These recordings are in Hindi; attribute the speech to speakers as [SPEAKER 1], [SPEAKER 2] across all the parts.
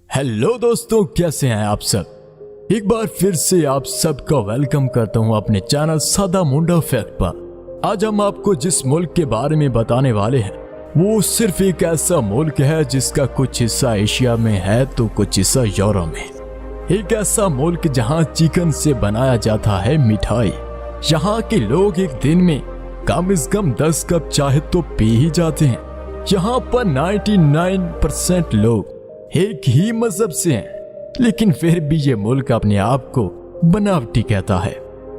[SPEAKER 1] हेलो दोस्तों, कैसे हैं आप सब। एक बार फिर से आप सबका वेलकम करता हूं अपने चैनल सादा मुंडा फैक्ट पर। आज हम आपको जिस मुल्क के बारे में बताने वाले हैं वो सिर्फ एक ऐसा मुल्क है जिसका कुछ हिस्सा एशिया में है तो कुछ हिस्सा यूरोप में। एक ऐसा मुल्क जहां चिकन से बनाया जाता है मिठाई। यहाँ के लोग एक दिन में कम से कम 10 कप चाय तो पी ही जाते हैं। यहाँ पर 99% लोग एक ही मजहब से हैं, लेकिन फिर भी ये मुल्क अपने आप को बनावटी कहता है।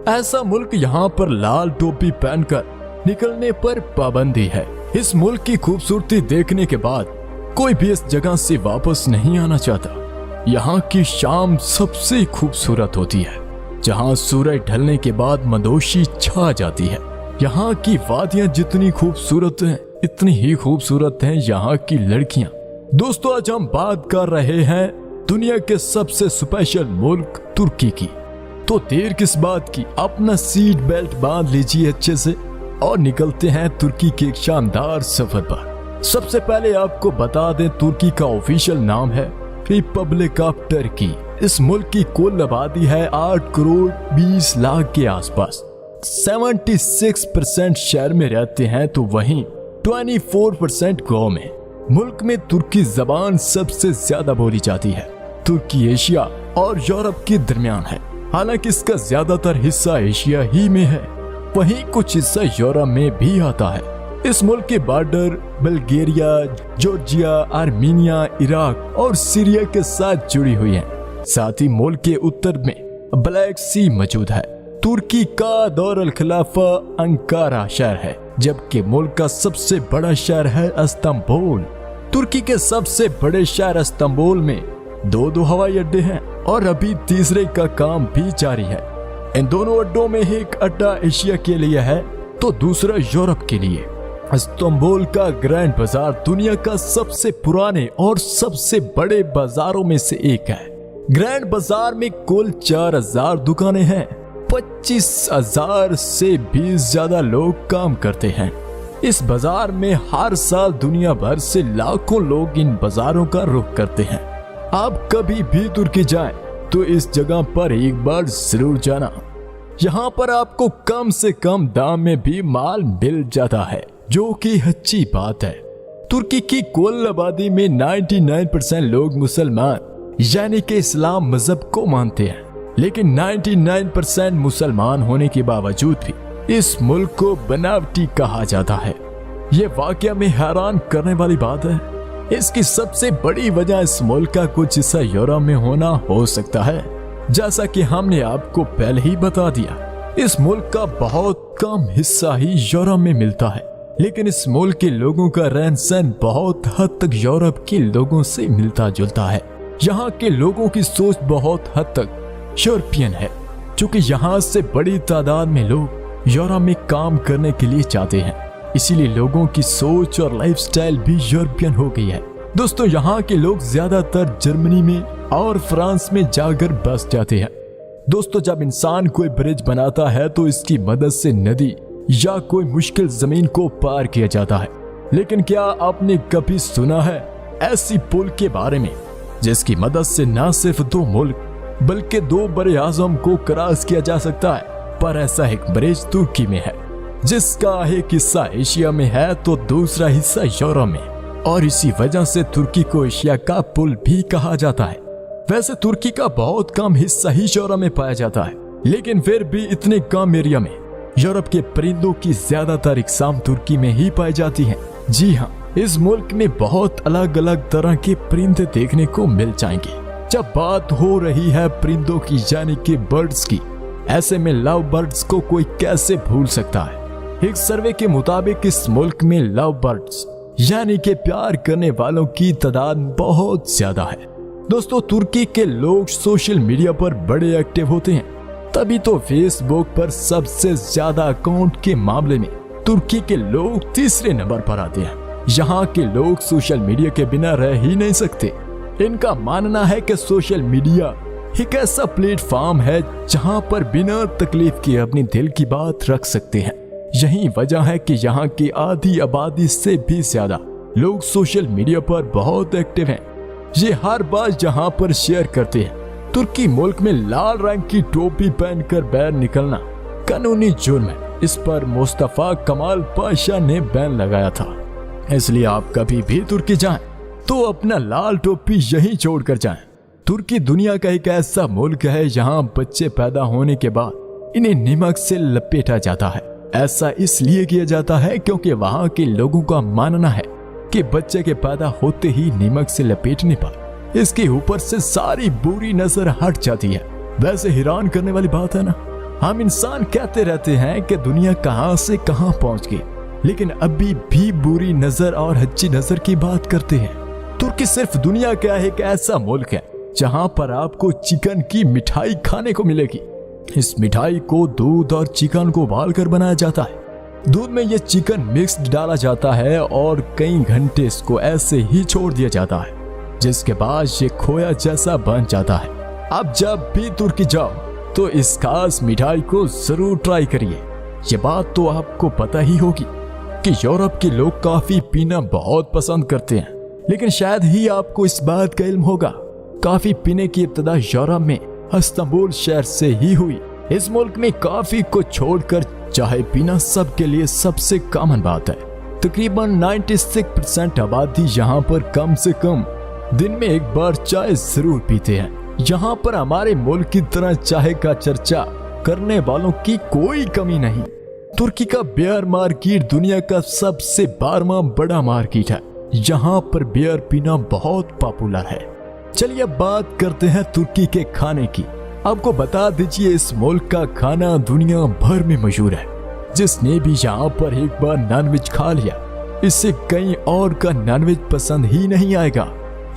[SPEAKER 1] ऐसा मुल्क यहाँ पर लाल टोपी पहनकर निकलने पर पाबंदी है। इस मुल्क की खूबसूरती देखने के बाद कोई भी इस जगह से वापस नहीं आना चाहता। यहाँ की शाम सबसे खूबसूरत होती है, जहाँ सूरज ढलने के बाद मदोशी छा जाती है। यहाँ की वादियाँ जितनी खूबसूरत हैं इतनी ही खूबसूरत हैं यहाँ की लड़कियाँ। दोस्तों, आज हम बात कर रहे हैं दुनिया के सबसे स्पेशल मुल्क तुर्की की। तो देर किस बात की, अपना सीट बेल्ट बांध लीजिए अच्छे से और निकलते हैं तुर्की के एक शानदार सफर पर। सबसे पहले आपको बता दें, तुर्की का ऑफिशियल नाम है रिपब्लिक ऑफ टर्की। इस मुल्क की कुल आबादी है 8 करोड़ 20 लाख के आसपास। 76% शहर में रहते हैं तो वहीं 24% गाँव में। मुल्क में तुर्की जबान सबसे ज्यादा बोली जाती है। तुर्की एशिया और यूरोप के दरमियान है। हालांकि इसका ज्यादातर हिस्सा एशिया ही में है, वहीं कुछ हिस्सा यूरोप में भी आता है। इस मुल्क के border Bulgaria, Georgia, Armenia, Iraq और सीरिया के साथ जुड़ी हुई है। साथ ही मुल्क के उत्तर में ब्लैक सी मौजूद है। तुर्की का दौरुल खिलाफा अंकारा शहर है, जबकि मुल्क का सबसे बड़ा शहर है इस्तांबुल। तुर्की के सबसे बड़े शहर इस्तांबुल में दो हवाई अड्डे हैं और अभी तीसरे का काम भी जारी है। इन दोनों अड्डों में एक अड्डा एशिया के लिए है तो दूसरा यूरोप के लिए। इस्तांबुल का ग्रैंड बाजार दुनिया का सबसे पुराने और सबसे बड़े बाजारों में से एक है। ग्रैंड बाजार में कुल 4000 दुकानें हैं। 25,000 से भी ज्यादा लोग काम करते हैं। इस बाजार में हर साल दुनिया भर से लाखों लोग इन बाजारों का रुख करते हैं। आप कभी भी तुर्की जाएं तो इस जगह पर एक बार जरूर जाना। यहाँ पर आपको कम से कम दाम में भी माल मिल जाता है, जो कि अच्छी बात है। तुर्की की कुल आबादी में 99% लोग मुसलमान यानी कि इस्लाम मजहब को मानते हैं, लेकिन 99% मुसलमान होने के बावजूद भी इस मुल्क को बनावटी कहा जाता है। ये वाकया में हैरान करने वाली बात है। इसकी सबसे बड़ी वजह इस मुल्क का कुछ हिस्सा यूरोप में होना हो सकता है। जैसा कि हमने आपको पहले ही बता दिया, इस मुल्क का बहुत कम हिस्सा ही यूरोप में मिलता है, लेकिन इस मुल्क के लोगों का रहन सहन बहुत हद तक यूरोप के लोगों से मिलता जुलता है। यहाँ के लोगों की सोच बहुत हद तक यूरोपियन है, क्योंकि यहाँ से बड़ी तादाद में लोग यूरोप में काम करने के लिए जाते हैं। इसीलिए लोगों की सोच और लाइफस्टाइल भी यूरोपियन हो गई है। दोस्तों, यहाँ के लोग ज्यादातर जर्मनी में और फ्रांस में जाकर बस जाते हैं। दोस्तों, जब इंसान कोई ब्रिज बनाता है तो इसकी मदद से नदी या कोई मुश्किल जमीन को पार किया जाता है। लेकिन क्या आपने कभी सुना है ऐसी पुल के बारे में जिसकी मदद से न सिर्फ 2 मुल्क बल्कि 2 बड़े आजम को क्रॉस किया जा सकता है? पर ऐसा एक ब्रिज तुर्की में है, जिसका एक हिस्सा एशिया में है तो दूसरा हिस्सा यूरोप में, और इसी वजह से तुर्की को एशिया का पुल भी कहा जाता है। वैसे तुर्की का बहुत कम हिस्सा ही यूरोप में पाया जाता है, लेकिन फिर भी इतने कम एरिया में यूरोप के परिंदों की ज्यादातर इकसाम तुर्की में ही पाई जाती है। जी हाँ, इस मुल्क में बहुत अलग अलग तरह के परिंदे देखने को मिल जाएंगे। जब बात हो रही है परिंदों की यानी कि बर्ड्स की, ऐसे में लव बर्ड्स को कोई कैसे भूल सकता है। एक सर्वे के मुताबिक इस मुल्क में लव बर्ड्स यानी कि प्यार करने वालों की तादाद बहुत ज्यादा है। दोस्तों, तुर्की के लोग सोशल मीडिया पर बड़े एक्टिव होते हैं, तभी तो फेसबुक पर सबसे ज्यादा अकाउंट के मामले में तुर्की के लोग तीसरे नंबर पर आते हैं। यहाँ के लोग सोशल मीडिया के बिना रह ही नहीं सकते। इनका मानना है कि सोशल मीडिया एक ऐसा प्लेटफॉर्म है जहां पर बिना तकलीफ के अपनी दिल की बात रख सकते हैं। यही वजह है कि यहाँ की आधी आबादी से भी ज्यादा लोग सोशल मीडिया पर बहुत एक्टिव हैं। ये हर बात जहां पर शेयर करते हैं। तुर्की मुल्क में लाल रंग की टोपी पहनकर बाहर निकलना कानूनी जुर्म है। इस पर मुस्तफा कमाल पाशा ने बैन लगाया था। इसलिए आप कभी भी तुर्की जाएं तो अपना लाल टोपी यहीं छोड़कर जाएं। तुर्की दुनिया का एक ऐसा मुल्क है जहां बच्चे पैदा होने के बाद इन्हें नमक से लपेटा जाता है। ऐसा इसलिए किया जाता है क्योंकि वहां के लोगों का मानना है कि बच्चे के पैदा होते ही नमक से लपेटने पर इसके ऊपर से सारी बुरी नजर हट जाती है। वैसे हैरान करने वाली बात है ना, हम इंसान कहते रहते हैं कि दुनिया कहां से कहां पहुंच गई, लेकिन अभी भी बुरी नजर और अच्छी नजर की बात करते हैं। तुर्की सिर्फ दुनिया का एक ऐसा मुल्क है जहां पर आपको चिकन की मिठाई खाने को मिलेगी। इस मिठाई को दूध और चिकन को उबालकर बनाया जाता है। दूध में यह चिकन मिक्स्ड डाला जाता है और कई घंटे इसको ऐसे ही छोड़ दिया जाता है, जिसके बाद ये खोया जैसा बन जाता है। अब जब भी तुर्की जाओ तो इस खास मिठाई को जरूर ट्राई करिए। ये बात तो आपको पता ही होगी कि यूरोप के लोग कॉफी पीना बहुत पसंद करते हैं, लेकिन शायद ही आपको इस बात का इल्म होगा, कॉफी पीने की इब्तिदा यूरोप में इस्तांबुल शहर से ही हुई। इस मुल्क में कॉफी को छोड़कर चाय पीना सबके लिए सबसे कॉमन बात है। तकरीबन 96% आबादी यहाँ पर कम से कम दिन में एक बार चाय जरूर पीते हैं। यहाँ पर हमारे मुल्क की तरह चाय का चर्चा करने वालों की कोई कमी नहीं। तुर्की का बियर मार्केट दुनिया का सबसे 12वां बड़ा मार्केट है। यहाँ पर बियर पीना बहुत पॉपुलर है। चलिए अब बात करते हैं तुर्की के खाने की। आपको बता दीजिए, इस मुल्क का खाना दुनिया भर में मशहूर है। जिसने भी यहाँ पर एक बार नॉनवेज खा लिया, इससे कहीं और का नॉनवेज पसंद ही नहीं आएगा।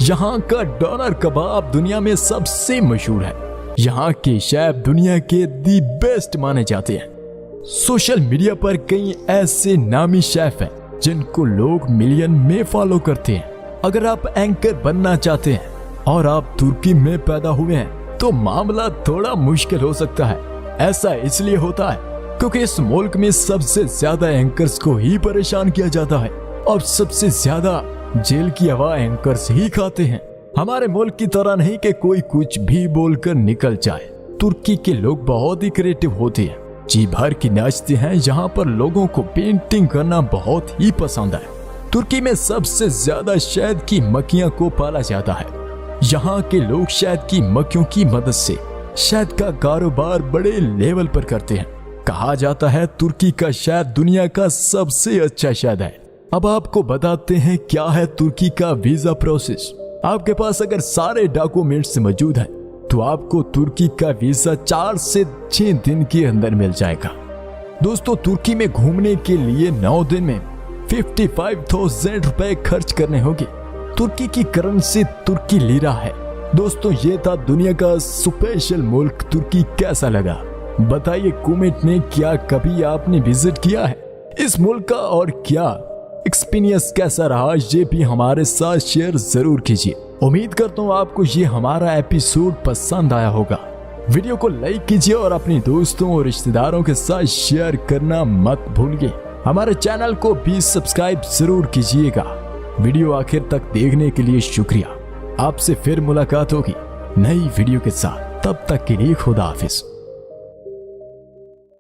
[SPEAKER 1] यहाँ का डोनर कबाब दुनिया में सबसे मशहूर है। यहाँ के शेफ दुनिया के दी बेस्ट माने जाते हैं। सोशल मीडिया पर कई ऐसे नामी शेफ हैं जिनको लोग मिलियन में फॉलो करते हैं। अगर आप एंकर बनना चाहते हैं और आप तुर्की में पैदा हुए हैं तो मामला थोड़ा मुश्किल हो सकता है। ऐसा इसलिए होता है क्योंकि इस मुल्क में सबसे ज्यादा एंकर्स को ही परेशान किया जाता है और सबसे ज्यादा जेल की हवा एंकर्स ही खाते हैं। हमारे मुल्क की तरह नहीं कि कोई कुछ भी बोलकर निकल जाए। तुर्की के लोग बहुत ही क्रिएटिव होते हैं, जी भर की नाचते हैं। यहाँ पर लोगों को पेंटिंग करना बहुत ही पसंद है। तुर्की में सबसे ज्यादा शहद की मक्खियां को पाला जाता है। यहाँ के लोग शहद की मक्खियों की मदद से शहद का कारोबार बड़े लेवल पर करते हैं। कहा जाता है तुर्की का शहद दुनिया का सबसे अच्छा शहद है। अब आपको बताते हैं क्या है तुर्की का वीजा प्रोसेस। आपके पास अगर सारे डॉक्यूमेंट्स मौजूद हैं तो आपको तुर्की का वीजा 4 से 6 दिन के अंदर मिल जाएगा। दोस्तों, तुर्की में घूमने के लिए 9 दिन में 55,000 रुपए खर्च करने होंगे। तुर्की की करेंसी तुर्की लीरा है। दोस्तों, ये था दुनिया का स्पेशल मुल्क तुर्की। कैसा लगा बताइए कमेंट में। क्या कभी आपने विजिट किया है इस मुल्क का और क्या एक्सपीरियंस कैसा रहा, ये भी हमारे साथ शेयर जरूर कीजिए। उम्मीद करता हूँ आपको ये हमारा एपिसोड पसंद आया होगा। वीडियो को लाइक कीजिए और अपने दोस्तों और रिश्तेदारों के साथ शेयर करना मत भूलिए। हमारे चैनल को भी सब्सक्राइब जरूर कीजिएगा। वीडियो आखिर तक देखने के लिए शुक्रिया। आपसे फिर मुलाकात होगी नई वीडियो के साथ। तब तक के लिए खुदा हाफिज।